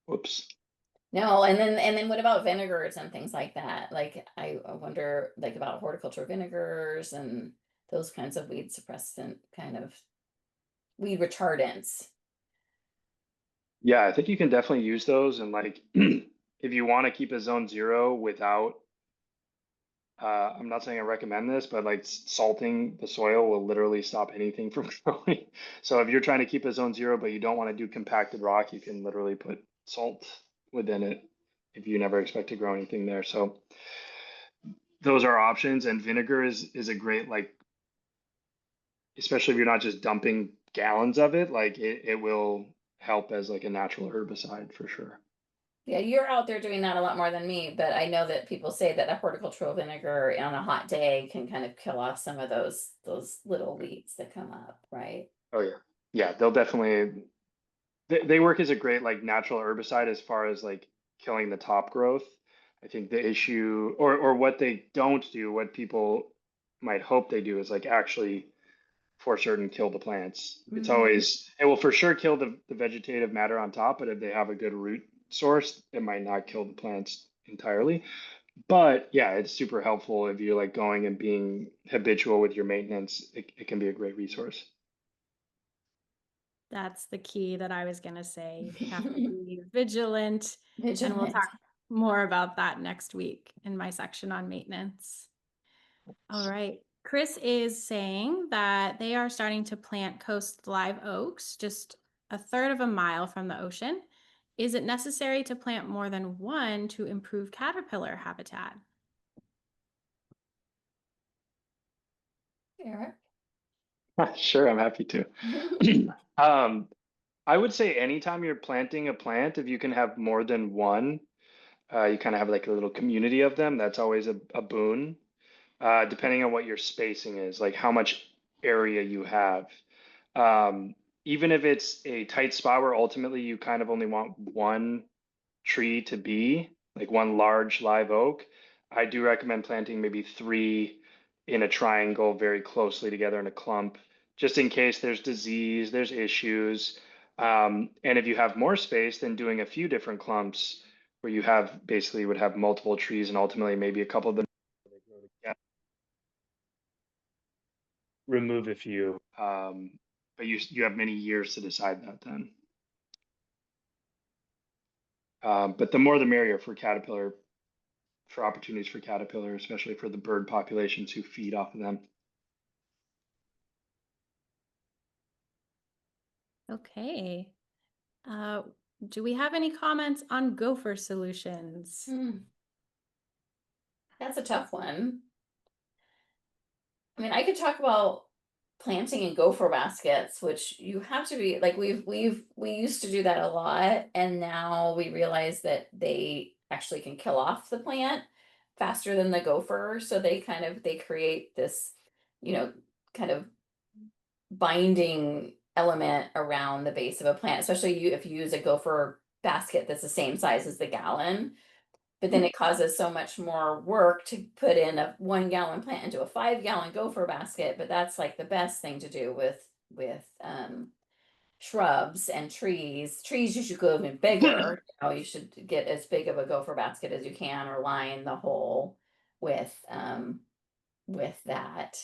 Whoops. No, and then what about vinegars and things like that? Like I wonder like about horticulture vinegars and those kinds of weed suppressant kind of weed retardants. Yeah, I think you can definitely use those. And like, if you want to keep a zone 0 without, I'm not saying I recommend this, but like salting the soil will literally stop anything from growing. So if you're trying to keep a zone 0, but you don't want to do compacted rock, you can literally put salt within it if you never expect to grow anything there. So those are options. And vinegar is a great, like, especially if you're not just dumping gallons of it, like it will help as like a natural herbicide for sure. Yeah, you're out there doing that a lot more than me, but I know that people say that a horticultural vinegar on a hot day can kind of kill off some of those little weeds that come up, right? Oh yeah. Yeah, they'll definitely they work as a great like natural herbicide as far as like killing the top growth. I think the issue, or what they don't do, what people might hope they do, is like actually for certain kill the plants. It's always, it will for sure kill the vegetative matter on top, but if they have a good root source, it might not kill the plants entirely. But yeah, it's super helpful if you're like going and being habitual with your maintenance. It can be a great resource. That's the key that I was going to say. You have to be vigilant. And we'll Vigilant. talk more about that next week in my section on maintenance. All right. Chris is saying that they are starting to plant coast live oaks just a third of a mile from the ocean. Is it necessary to plant more than one to improve caterpillar habitat? Eric? Sure, I'm happy to. I would say anytime you're planting a plant, if you can have more than one, you kind of have like a little community of them. That's always a boon. Depending on what your spacing is, like how much area you have. Even if it's a tight spot where ultimately you kind of only want one tree to be, like one large live oak, I do recommend planting maybe 3 in a triangle very closely together in a clump, just in case there's disease, there's issues. And if you have more space, then doing a few different clumps where you have basically would have multiple trees and ultimately maybe a couple of them remove a few. But you have many years to decide that then. But the more the merrier for caterpillar, for opportunities for caterpillar, especially for the bird populations who feed off of them. Okay. Do we have any comments on gopher solutions? That's a tough one. I mean, I could talk about planting in gopher baskets, which you have to be like we used to do that a lot, and now we realize that they actually can kill off the plant faster than the gopher. So they create this, kind of binding element around the base of a plant, especially if you use a gopher basket that's the same size as the gallon. But then it causes so much more work to put in a 1-gallon plant into a 5-gallon gopher basket. But that's like the best thing to do with shrubs and trees. Trees, you should go even bigger. You should get as big of a gopher basket as you can, or line the hole with that.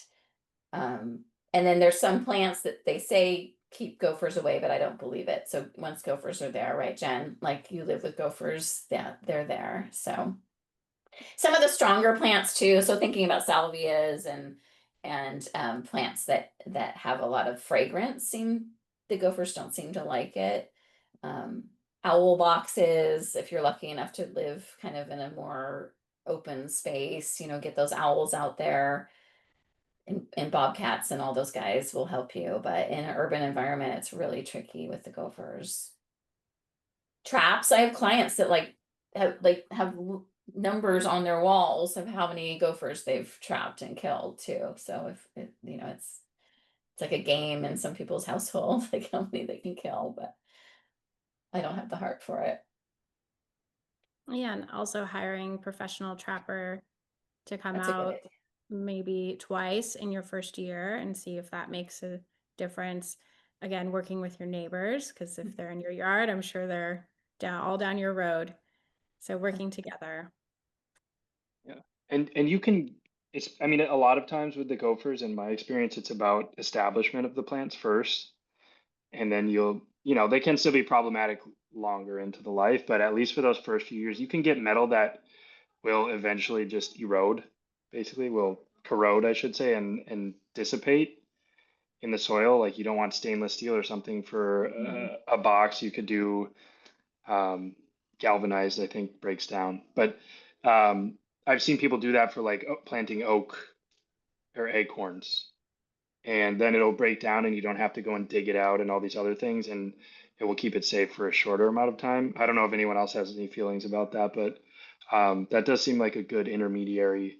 And then there's some plants that they say keep gophers away, but I don't believe it. So once gophers are there, right, Jen? Like you live with gophers, yeah, they're there. So some of the stronger plants too. So thinking about salvias and plants that have a lot of fragrance, the gophers don't seem to like it. Owl boxes, if you're lucky enough to live kind of in a more open space, get those owls out there. And bobcats and all those guys will help you, but in an urban environment, it's really tricky with the gophers. Traps. I have clients that have numbers on their walls of how many gophers they've trapped and killed too. So if it's like a game in some people's household, like how many they can kill, but I don't have the heart for it. Yeah, and also hiring professional trapper to come That's a good out idea. maybe twice in your first year and see if that makes a difference. Again, working with your neighbors, because if they're in your yard, I'm sure they're all down your road. So working together. Yeah, and you can. I mean, a lot of times with the gophers, in my experience, it's about establishment of the plants first, and then they can still be problematic longer into the life, but at least for those first few years, you can get metal that will eventually just erode, basically will corrode, I should say, and dissipate in the soil. Like you don't want stainless steel or something for a box. You could do galvanized, I think breaks down. But I've seen people do that for like planting oak or acorns, and then it'll break down and you don't have to go and dig it out and all these other things, and it will keep it safe for a shorter amount of time. I don't know if anyone else has any feelings about that, but that does seem like a good intermediary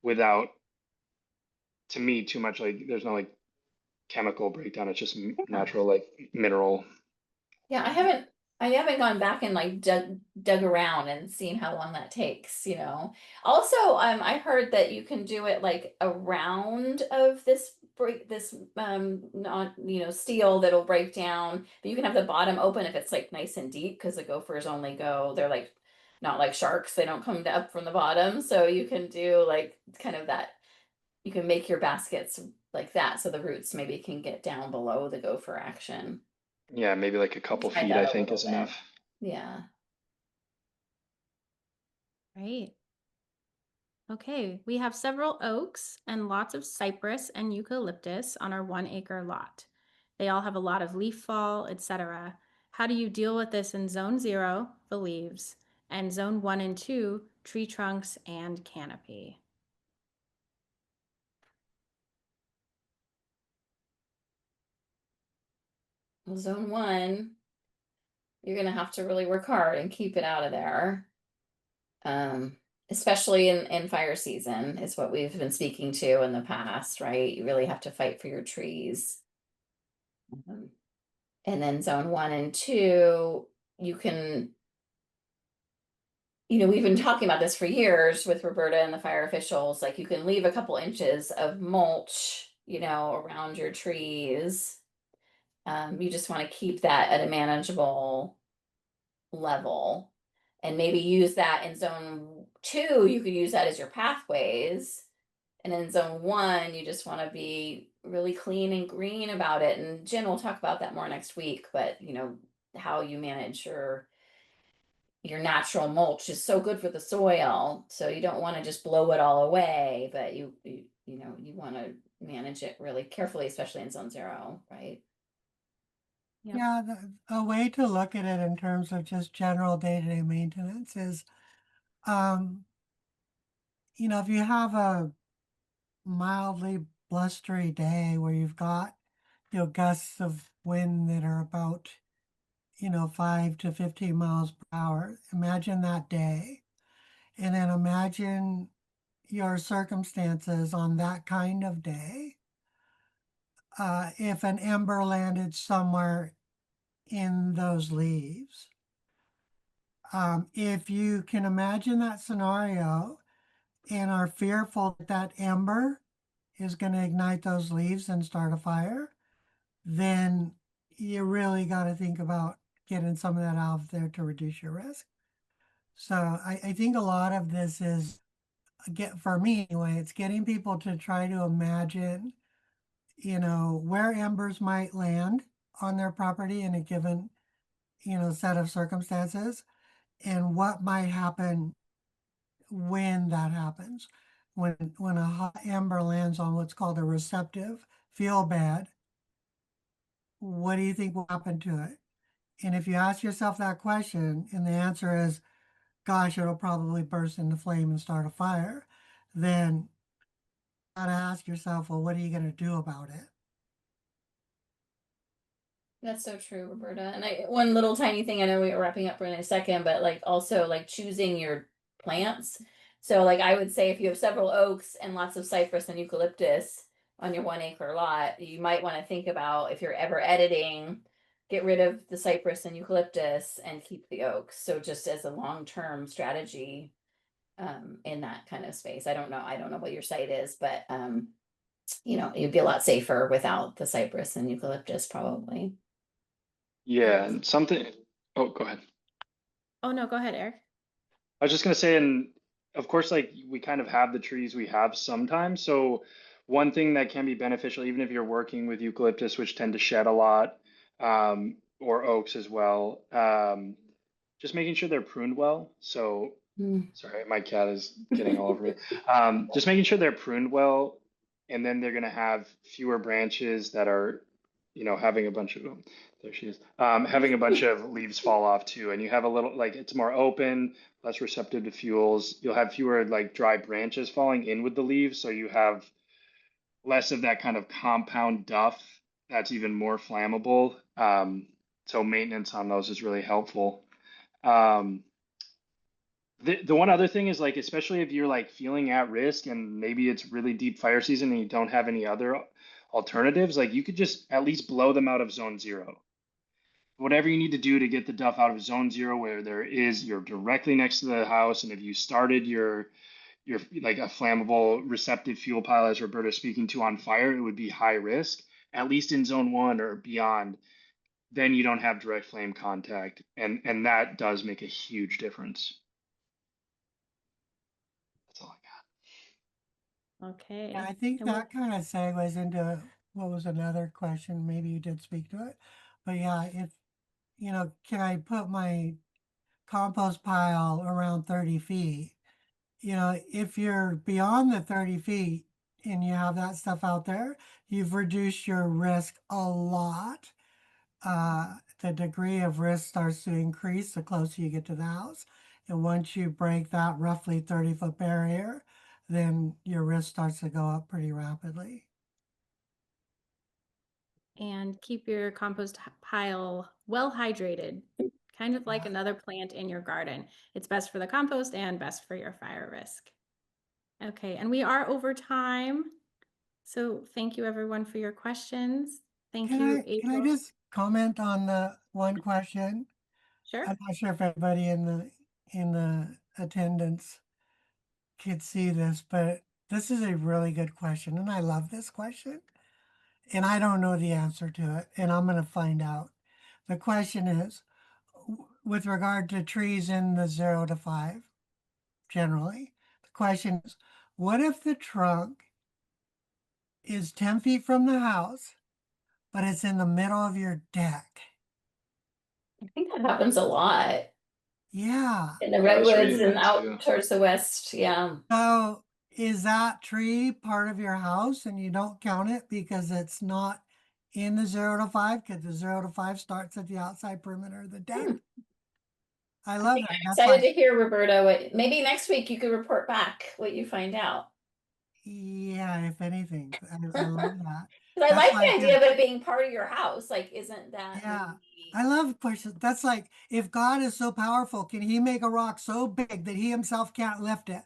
without, to me, too much like there's no like chemical breakdown. It's just natural like mineral. Yeah, I haven't gone back and like dug around and seen how long that takes, Also, I heard that you can do it like around of this not, steel that'll break down, but you can have the bottom open if it's like nice and deep, because the gophers they're like not like sharks, they don't come up from the bottom. So you can do like kind of that, you can make your baskets like that so the roots maybe can get down below the gopher action. Yeah, maybe like a couple Tried feet, that I a think little is bit. enough. Yeah. Great. Okay, we have several oaks and lots of cypress and eucalyptus on our 1 acre lot. They all have a lot of leaf fall, etc. How do you deal with this in zone 0, the leaves, and zone 1 and 2, tree trunks and canopy? Well, zone 1, you're gonna have to really work hard and keep it out of there. Especially in fire season is what we've been speaking to in the past, right? You really have to fight for your trees. And then zone 1 and 2, you can, we've been talking about this for years with Roberta and the fire officials. Like, you can leave a couple inches of mulch, around your trees. You just want to keep that at a manageable level, and maybe use that in zone 2. You could use that as your pathways, and in zone 1 you just want to be really clean and green about it. And Jen will talk about that more next week, but how you manage your natural mulch is so good for the soil, so you don't want to just blow it all away, but you want to manage it really carefully, especially in zone 0, right? Yep. Yeah, a way to look at it in terms of just general day-to-day maintenance is, if you have a mildly blustery day where you've got, gusts of wind that are about, 5 to 15 miles per hour, imagine that day. And then imagine your circumstances on that kind of day. If an ember landed somewhere in those leaves. If you can imagine that scenario and are fearful that that ember is going to ignite those leaves and start a fire, then you really got to think about getting some of that out of there to reduce your risk. So I think a lot of this is, for me anyway, it's getting people to try to imagine, where embers might land on their property in a given, set of circumstances, and what might happen when that happens. When a hot ember lands on what's called a receptive fuel bed, what do you think will happen to it? And if you ask yourself that question and the answer is, gosh, it'll probably burst into flame and start a fire, then you gotta ask yourself, well, what are you gonna do about it? That's so true, Roberta. And one little tiny thing, I know we're wrapping up in a second, but also choosing your plants. So I would say if you have several oaks and lots of cypress and eucalyptus on your 1 acre lot, you might want to think about, if you're ever editing, get rid of the cypress and eucalyptus and keep the oaks. So just as a long-term strategy, in that kind of space. I don't know what your site is, but you'd be a lot safer without the cypress and eucalyptus, probably. Yeah, and something. Oh, go ahead. Oh, no, go ahead, Eric. I was just gonna say, and of course, we kind of have the trees we have sometimes. So one thing that can be beneficial, even if you're working with eucalyptus, which tend to shed a lot, or oaks as well, just making sure they're pruned well. So, sorry, my cat is getting all over me. Just making sure they're pruned well, and then they're gonna have fewer branches that are, having a bunch of, oh, there she is, having a bunch of leaves fall off too. And you have a little, it's more open, less receptive to fuels. You'll have fewer dry branches falling in with the leaves, so you have less of that kind of compound duff that's even more flammable. So maintenance on those is really helpful. The one other thing is, especially if you're feeling at risk and maybe it's really deep fire season and you don't have any other alternatives, you could just at least blow them out of zone 0. Whatever you need to do to get the duff out of zone 0, where you're directly next to the house, and if you started your a flammable receptive fuel pile, as Roberta's speaking to, on fire, it would be high risk. At least in zone 1 or beyond, then you don't have direct flame contact, and that does make a huge difference. That's all I got. Okay. Yeah, I think And that kind of segues into what was another question. Maybe you did speak to it, but yeah, if, can I put my compost pile around 30 feet? if you're beyond the 30 feet and you have that stuff out there, you've reduced your risk a lot. The degree of risk starts to increase the closer you get to the house. And once you break that roughly 30-foot barrier, then your risk starts to go up pretty rapidly. And keep your compost pile well hydrated, kind of like another plant in your garden. It's best for the compost and best for your fire risk. Okay, and we are over time. So thank you everyone for your questions. Thank you, Can I April. just comment on the one question? Sure. I'm not sure if everybody in the attendance could see this, but this is a really good question, and I love this question. And I don't know the answer to it, and I'm going to find out. The question is, with regard to trees in the 0 to 5, generally, the question is, what if the trunk is 10 feet from the house, but it's in the middle of your deck? I think that happens a lot Yeah. in the I was redwoods reading and that out too. towards the west. Yeah. So is that tree part of your house and you don't count it because it's not in the 0 to 5? Because the 0 to 5 starts at the outside perimeter of the deck. I love that. I'm That's excited like, to hear, Roberta. Maybe next week you could report back what you find out. yeah, if anything, I love that. Because I That's like the like, idea of it being part of your house. Like, isn't that yeah, maybe? I love questions. That's like, if God is so powerful, can he make a rock so big that he himself can't lift it?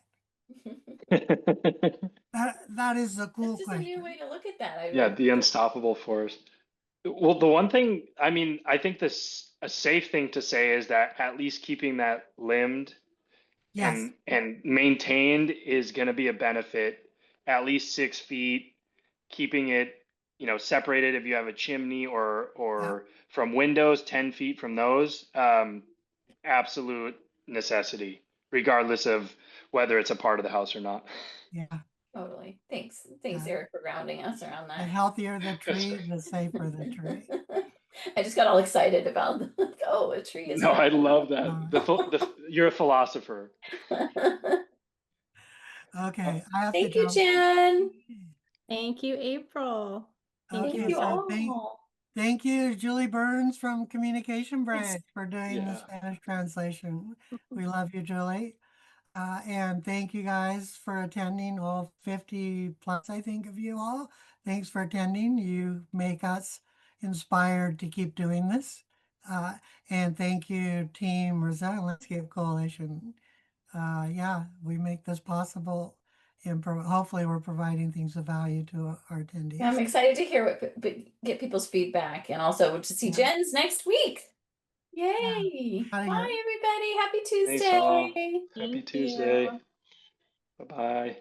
That is a cool It's just a new question. way to look at that. Yeah, the unstoppable force. Well, the one thing, I mean, I think this a safe thing to say is that at least keeping that limbed Yes, and maintained is going to be a benefit. At least 6 feet, keeping it, separated if you have a chimney or yeah, from windows, 10 feet from those, absolute necessity, regardless of whether it's a part of the house or not. yeah. Totally. Thanks, Yeah. Eric, for grounding us around The that. healthier the That's tree, the safer the tree. I just got all excited about oh, a tree is No, I love that. You're a philosopher. Okay, I have to Thank you, jump. Jen. Thank you, April. Thank Okay, you so all. thank you, Julie Burns from Communication Yes. Bridge, for doing the Yeah. Spanish translation. We love you, Julie. And thank you guys for attending, all 50 plus, I think, of you all. Thanks for attending. You make us inspired to keep doing this. And thank you, Team Resilient Landscape Coalition. Yeah, we make this possible, and hopefully we're providing things of value to our attendees. I'm excited to hear get people's feedback and also to see Yeah. Jen's next week. Yay. Outta Bye, here. everybody. Happy Thanks all. Tuesday. Happy Thank Tuesday. you. Bye-bye.